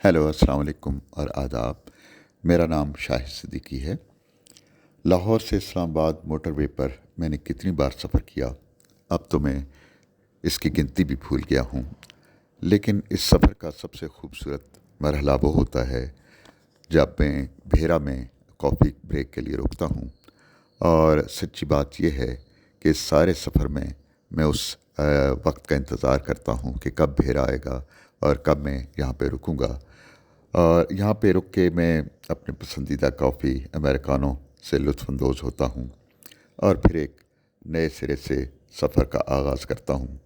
Hello अस्सलाम वालेकुम और आदाब। मेरा नाम शाहिद सिद्दीकी है। लाहौर से इस्लामाबाद मोटरवे पर मैंने कितनी बार सफ़र किया, अब तो मैं इसकी गिनती भी भूल गया हूँ। लेकिन इस सफ़र का सबसे खूबसूरत मरहला वो होता है जब मैं भेरा में कॉफ़ी ब्रेक के लिए रुकता हूँ। और सच्ची बात यह है कि इस सारे सफ़र में मैं उस वक्त का इंतज़ार करता हूँ कि कब भेरा आएगा और कब मैं यहाँ पे रुकूँगा। और यहाँ पे रुक के मैं अपने पसंदीदा कॉफ़ी अमेरिकानो से लुत्फ़अंदोज़ होता हूँ और फिर एक नए सिरे से सफ़र का आगाज़ करता हूँ।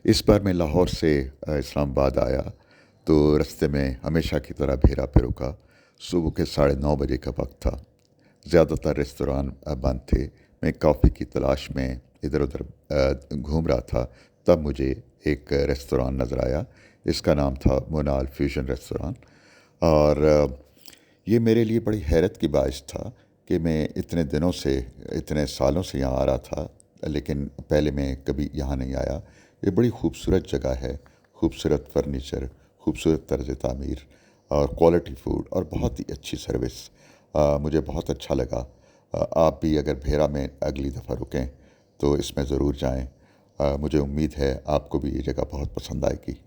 इस बार मैं लाहौर से इस्लामाबाद आया तो रास्ते में हमेशा की तरह भेरा पे रुका। सुबह के 9:30 का वक्त था। ज़्यादातर रेस्तरान बंद थे। मैं कॉफ़ी की तलाश में इधर उधर घूम रहा था, तब मुझे एक रेस्तरान नज़र आया। इसका नाम था मोनाल फ्यूजन रेस्तरान। और ये मेरे लिए बड़ी हैरत की बाइस था कि मैं इतने दिनों से, इतने सालों से यहाँ आ रहा था, लेकिन पहले मैं कभी यहाँ नहीं आया। ये बड़ी खूबसूरत जगह है, खूबसूरत फर्नीचर, खूबसूरत तर्ज तामीर और क्वालिटी फ़ूड और बहुत ही अच्छी सर्विस। मुझे बहुत अच्छा लगा। आप भी अगर भेरा में अगली दफ़ा रुकें तो इसमें ज़रूर जाएं। मुझे उम्मीद है आपको भी ये जगह बहुत पसंद आएगी।